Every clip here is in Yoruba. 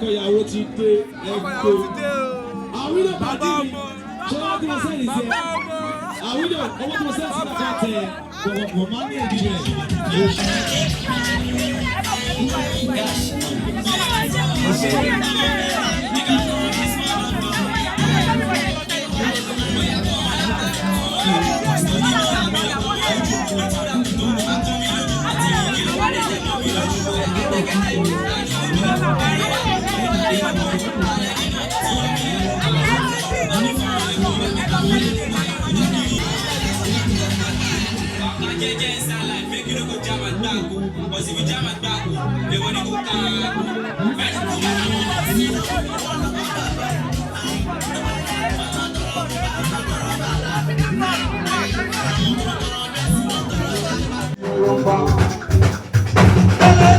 Ìyàwó ti dé ẹgbẹ́. Àwílò pàdé mi. Ṣọlá tí mo sẹ́ni sí ẹ. Àwílò owó tí mo sẹ́ni sí bàbá tẹ. Wọ̀ máa ní ẹbí rẹ̀.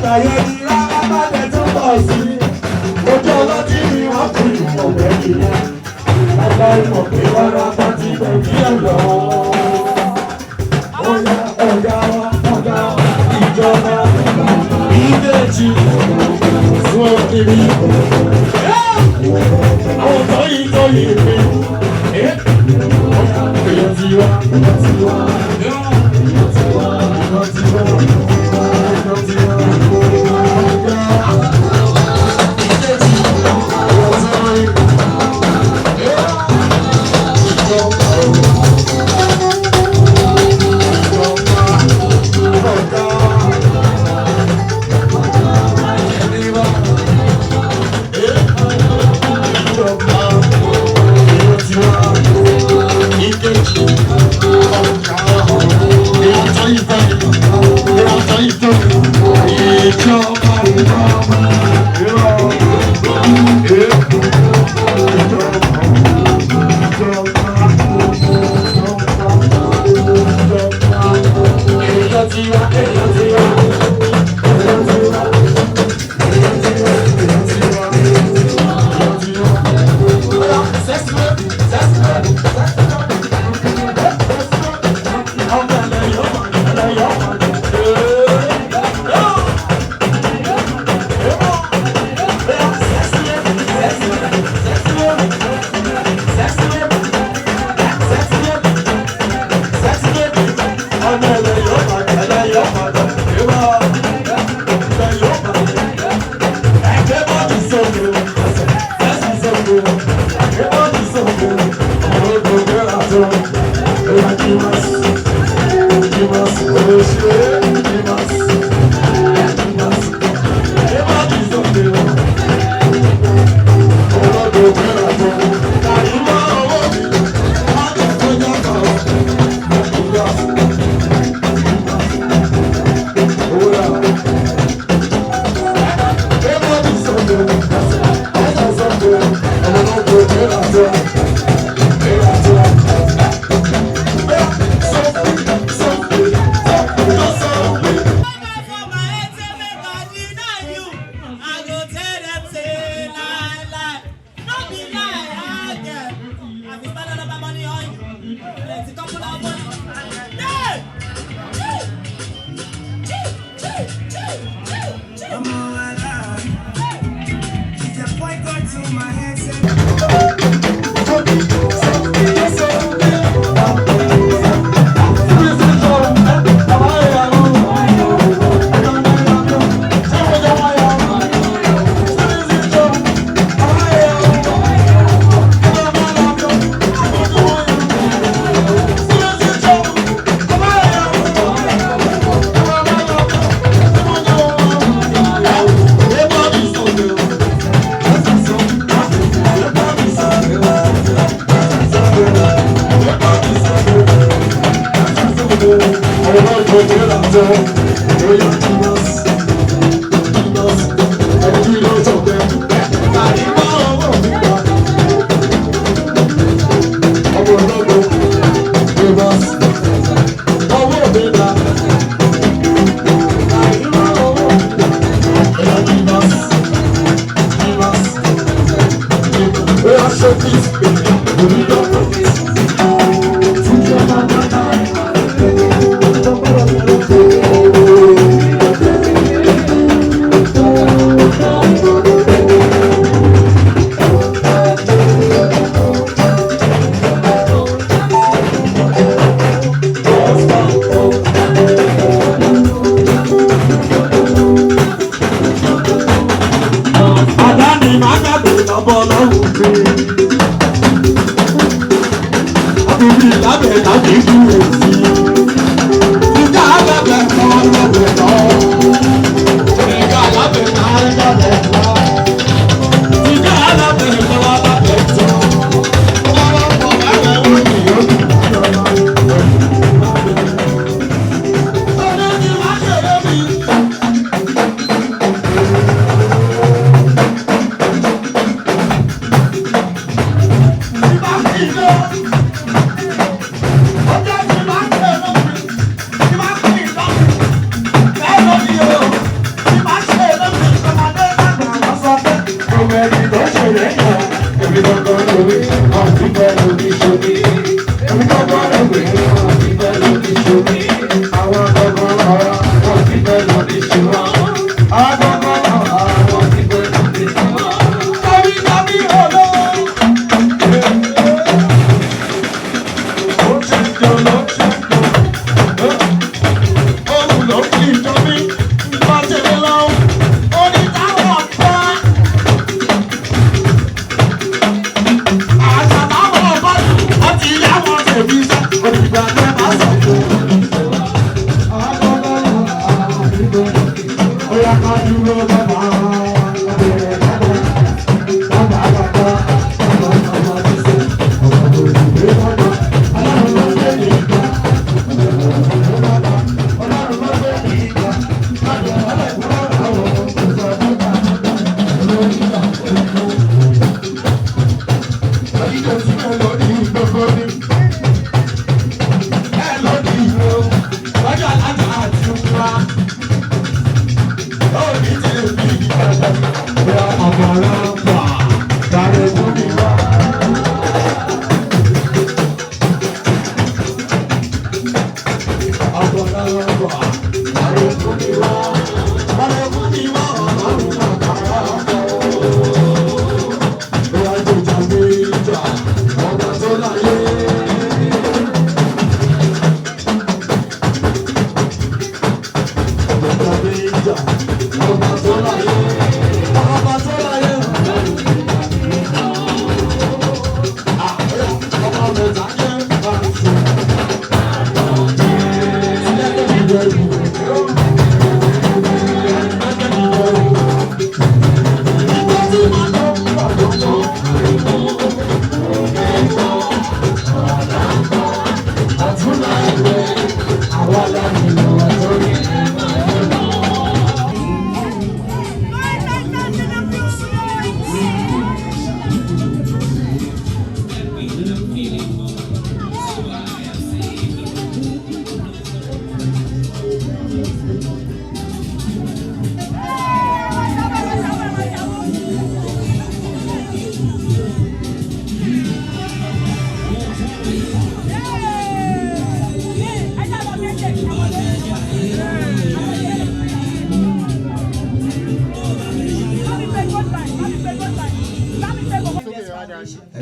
Ayé ni rárá bá lè túbọ̀ sí. Ojú ọlọ́tí ni wọ́n fi ìmọ̀lẹ́ nìyẹn. Ẹgbẹ́ ìmọ̀ pé rárá bá ti bẹ̀ bí ẹ̀ lọ. Ó yá ọ̀gá wa ìjọba ìdèjì fún òkèèrè. Àwọn tó yìí pé èèyàn ti wá.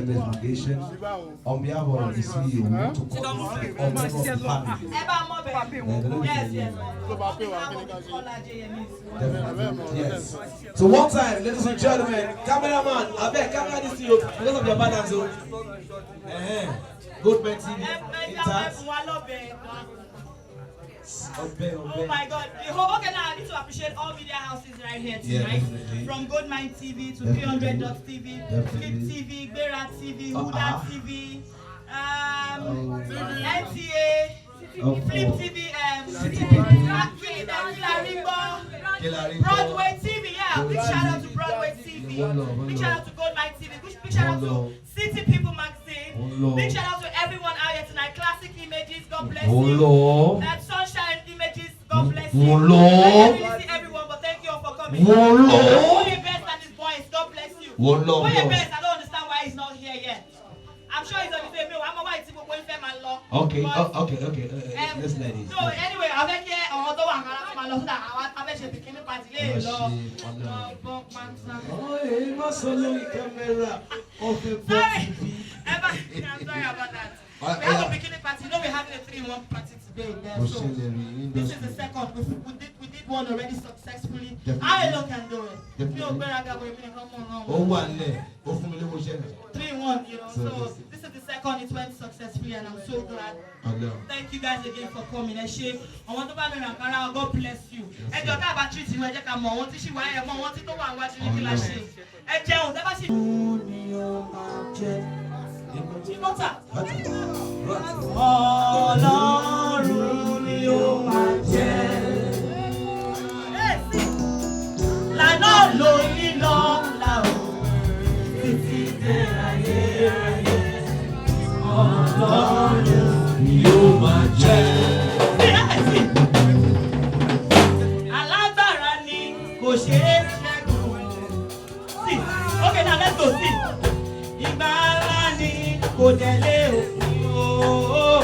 Foundation, on behalf of the CEO, we want to call on behalf of the family. Yes. So one time, ladies and gentlemen, cameraman, I beg, camera this to you because of your balance. Goldman TV, intact. Oh my God. Okay, now I need to appreciate all media houses right here tonight. Yeah, from Goldmine TV to 300.TV, Flip TV, Bera TV, Huda TV, NTA, Flip TV, Broadway TV, yeah. Big shout out to Broadway TV. Big shout out to Goldmine TV. Big shout out to City People Magazine. Big shout out to everyone out here tonight. Classic Images, God bless you. Sunshine Images, God bless you. I can't really see everyone, but thank you all for coming. Oye Best and his boys, God bless you. Oye Best, I don't understand why he's not here. I'm sure he's on his way. I'm away to go with him and law. Okay, okay. Let's let it. So anyway, I think although I'm going to have a bikini party later. Sorry. I'm sorry about that. We have a bikini party. You know we're having a 3-in-1 party today. Yeah, so this is the second. We did one already successfully. I alone can do it. 3-in-1, you know. So this is the second. It went successfully, and I'm so glad. Thank you guys again for coming. I want to buy me Ankara. God bless you. And your car battery is ready. Come on, what is she? Why am I wanting to watch you? And Joe, never see. Ọlọ́run ni ó máa jẹ́. Lànà ló ní lọ́la o, títí dé ayé. Ọlọ́run ni ó máa jẹ́. Alágbára ni kò ṣeé ṣẹ́gun. See, okay, now let's go see. Ìgbàlà ni kò délé òfin ooo.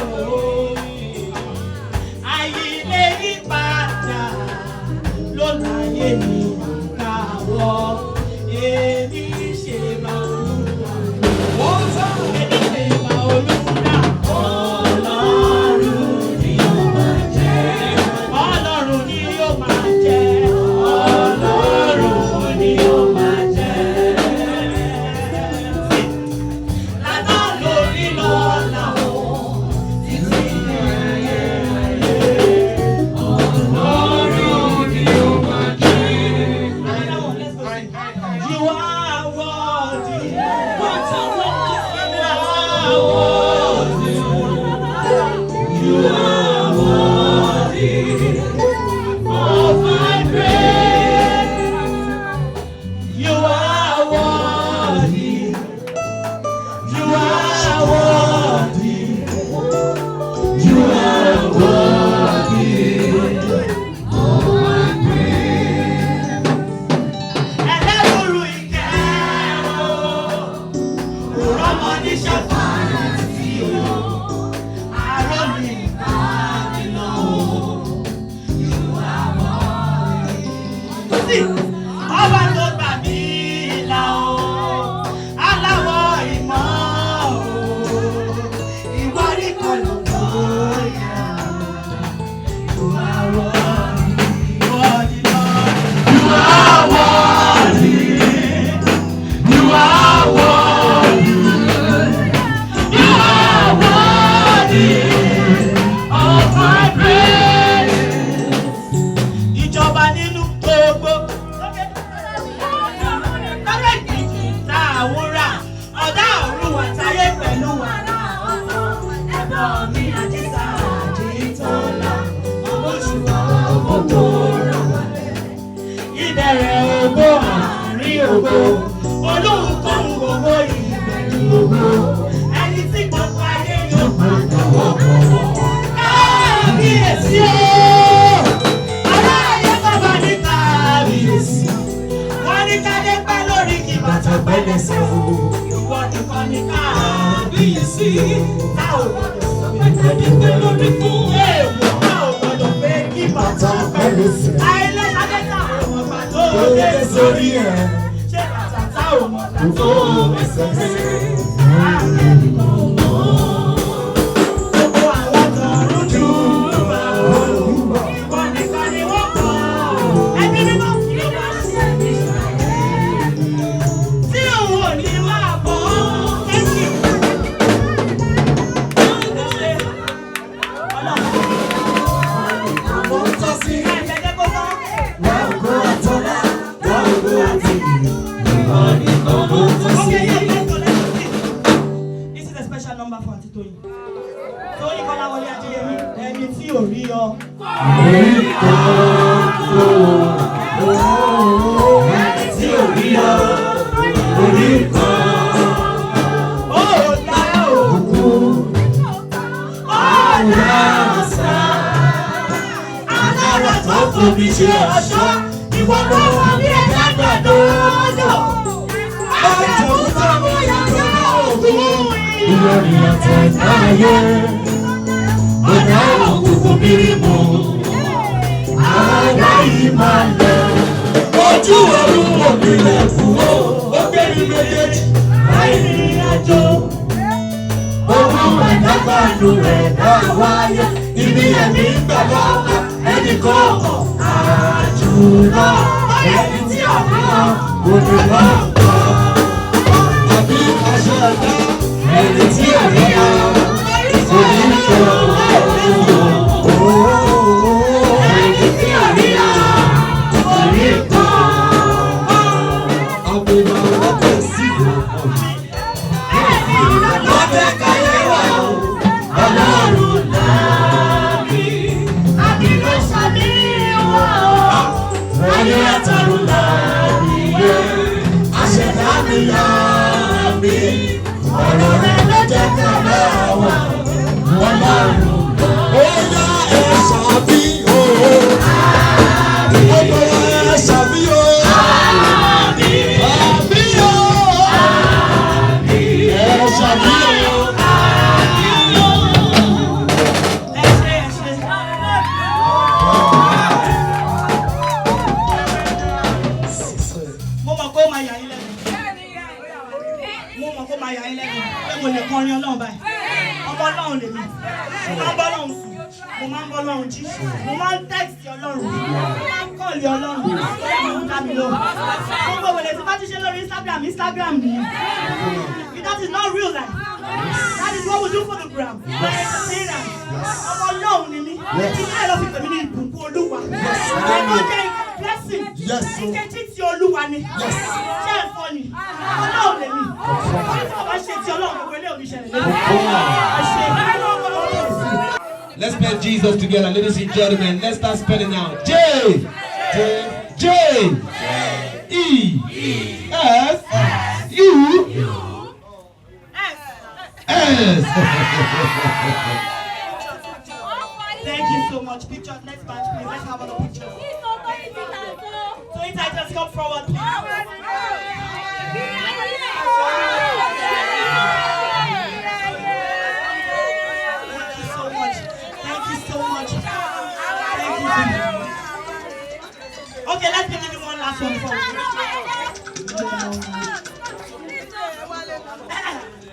Àyílé yípadà ló láyé mi káwọ́. Èmi ṣe máa olúwa. Èmi ṣe máa olúwa. Ọlọ́run ni yóò máa jẹ́. Ọlọ́run ni yóò máa jẹ́. Ọlọ́run ni yóò máa jẹ́. orí àtẹ̀dáyé. Ọ̀dà òkùnkùn bírímù. Àdá ìmàlẹ̀. Ojú ọ̀run òbílẹ̀ fún ó. Ó gbẹ̀rù méjèèjì. Àìrìn àjò. Ohun ẹ̀dàgbàdo rẹ̀ dá wáyé. Ibi ẹ̀mí gbàgbọ́ ẹnì kọ̀ọ̀kan. Àjùlọ ẹni tí ọ̀kan òde náà kọ́. Àbí aṣọ ẹ̀dá ẹni tí ọ̀kan òde kọ́. Ẹni tí ọ̀kan òde kọ́. Àbẹ̀wò ọ̀tẹ̀ sí ọ̀tẹ̀ káyé wà ó. Ọlọ́run láàbí àbílẹ̀ sàmì wà ó. Ayé àtàrun láàbí yé. Àṣẹ̀dá mi yá mi. Ọ̀rọ̀ rẹ̀ ló jẹ́ kẹ́lẹ́ wà. Ọlọ́run ó yá ẹ̀ sàbí o. Ó bẹ̀rẹ̀ ẹ̀ sàbí o. Àbí o. Ẹ̀ sàbí o. Mo mọ̀ pé ó máa yà yín lẹ́nu. Mo mọ̀ pé ó máa yà yín lẹ́nu. Pé mo lè kọrin Ọlọ́run báyìí. Ọmọ Ọlọ́run lèmi. Mo máa ń bọ́ Ọlọ́run sùn. Mo máa ń bọ́ Ọlọ́run jí. Mo máa ń tẹ́kìtì Ọlọ́run. Mo máa ń kọ́ọ̀lì Ọlọ́run. Mo ń dábì lọ. Gbogbo wèlé tí bá ti ṣe lórí Instagram nìyẹn. That is not real life. That is what we do for the gram. We are entertainers. Ọmọ Ọlọ́run ni mí. Ilé ẹ̀ lọ fi tèmi ní ìbùkún Olúwa. Ẹ̀kọ́ jẹ́ blessing. Ìkejì ti Olúwa ni. Ṣé ẹ̀fọ́ ni? Ọlọ́run lè mí. Wọ́n ti bàbá ṣe ti Ọlọ́run gbogbo ilé òní ṣẹlẹ̀ lẹ́nu. Let's spell Jesus together, ladies and gentlemen. Let's start spelling now. J J E S U S. Thank you so much. Pictures, next batch, please. Let's have other pictures. So titles come forward, please. Thank you so much. Thank you so much. Thank you. Okay, let me give you one last one.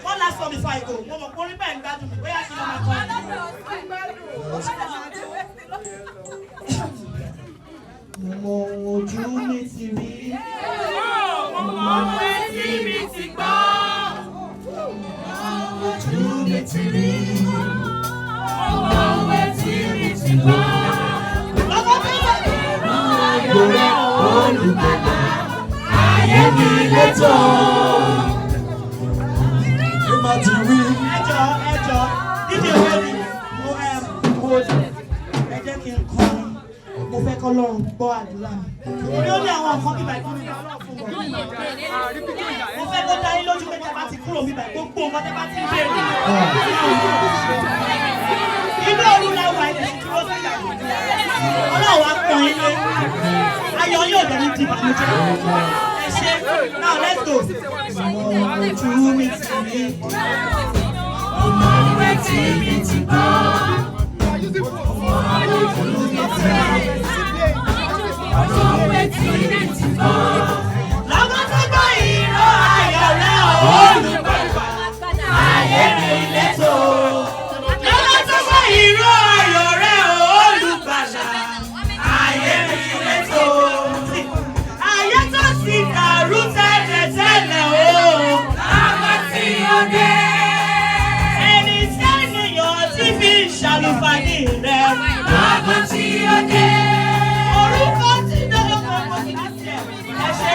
One last one before I go. Mama, only by God, where are you, Mama? Mo ojú mi ti rí. Mo etí mi ti gbọ́. Mo ojú mi ti rí. Mo etí mi ti gbọ́. Lọ́wọ́ tó wà. Ayọ̀ rẹ̀ olùgbàlà. Ayé mi létò. Ìmọ̀ ti wí. Ẹjọ́, dídì owó ni mo ẹ jẹ́ kí n kọrin. Mo fẹ́ kọ́ lọ́run gbọ́ àdúrà mi. Orí ó ní àwọn nǹkan bíbá ìkọ́ mi lọ́rùn fún wọn. Mo fẹ́ kó dá yín lójú pé tẹ bá ti kúrò bíbá gbogbo nǹkan tẹ bá ti ń bèèrè. Inú òru la wà ilé tí wọ́n ti gbà. Ọlọ́run á pọ̀ yín lé. Ayọ̀ yóò dẹ̀ ní di ìbànújẹ́. Ẹ ṣe now let's go. Ojú mi ti rí. Ọmọ ìwé tí mi ti gbọ́. Lọ́gán tó gbọ́ ìró ayọ̀ rẹ̀ olùgbàlà, ayé mi létò. Lọ́gán tó gbọ́ ìró ayọ̀ rẹ̀ olùgbàlà, ayé mi létò. Ayé tó ti dàrú tẹ́lẹ̀tẹ́lẹ̀ o, lágbà tí ó dé. Ẹni tí ènìyàn ti fi ṣàlùfàní rẹ̀, lágbà tí ó dé. Orúkọ tí dọ́dọ̀ kan kò sí láti ẹ̀. Ẹ ṣe.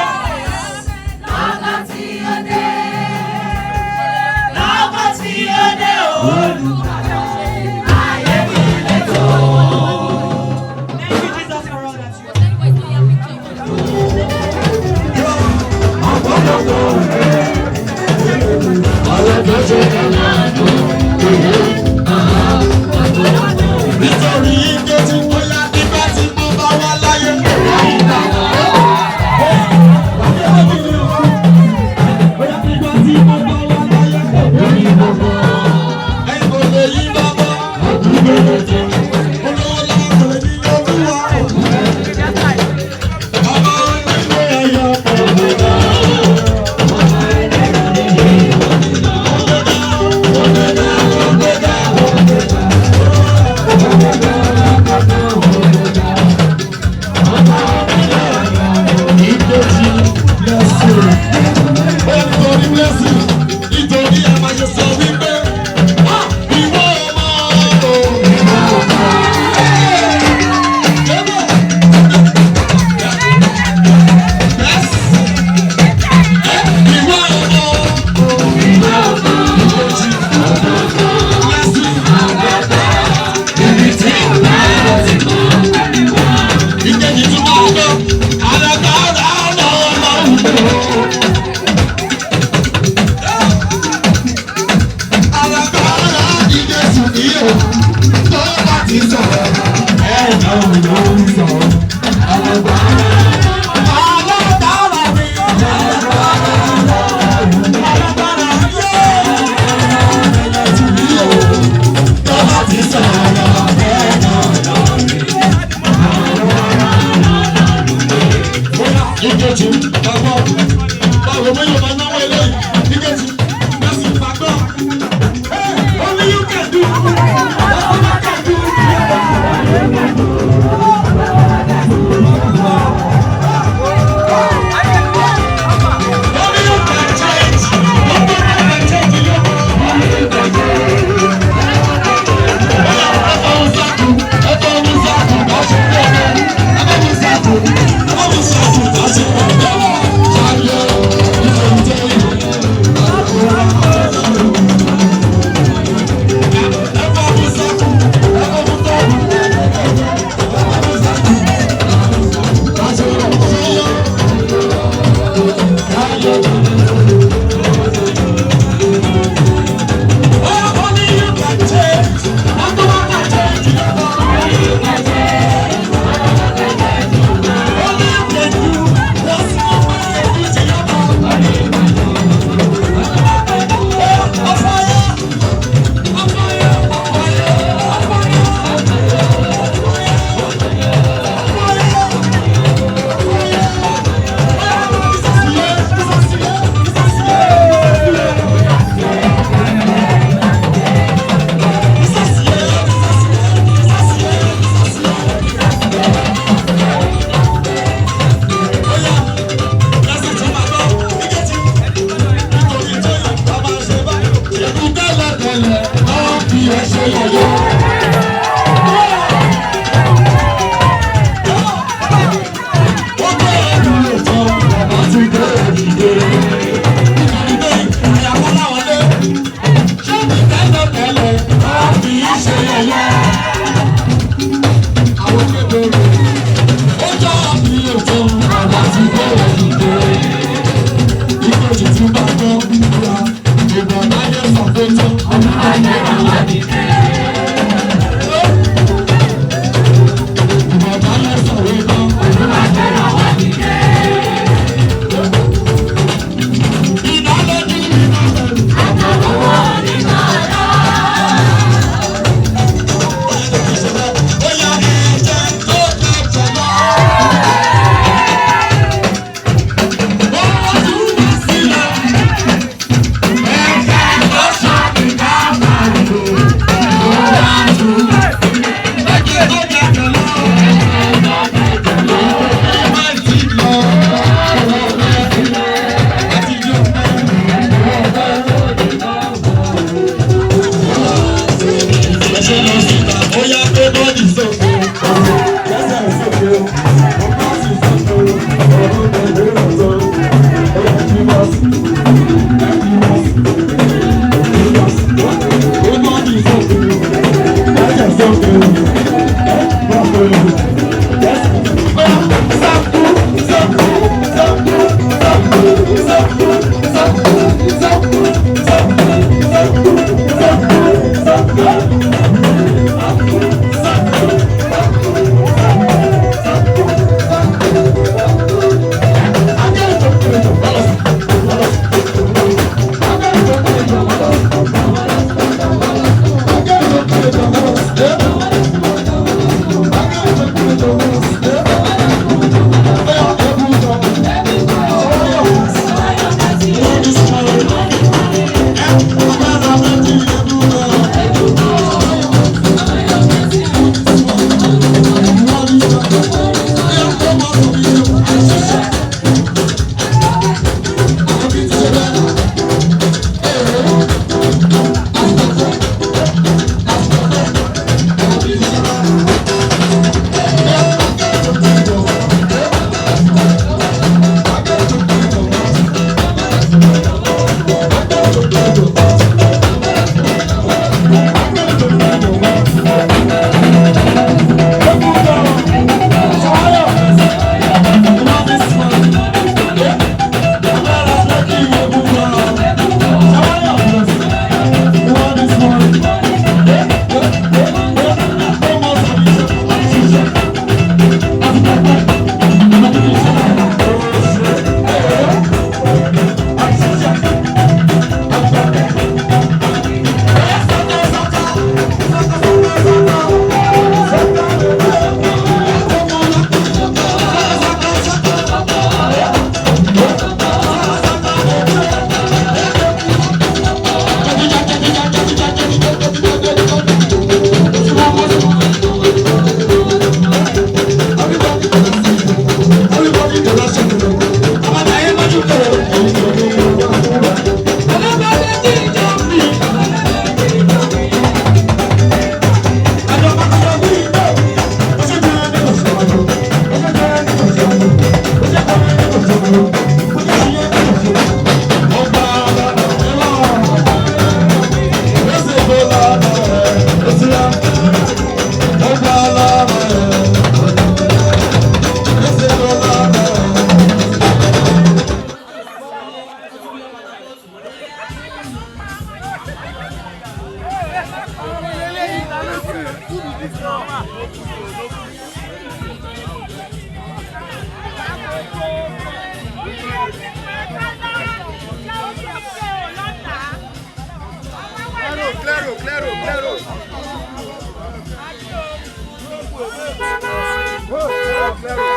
Claro.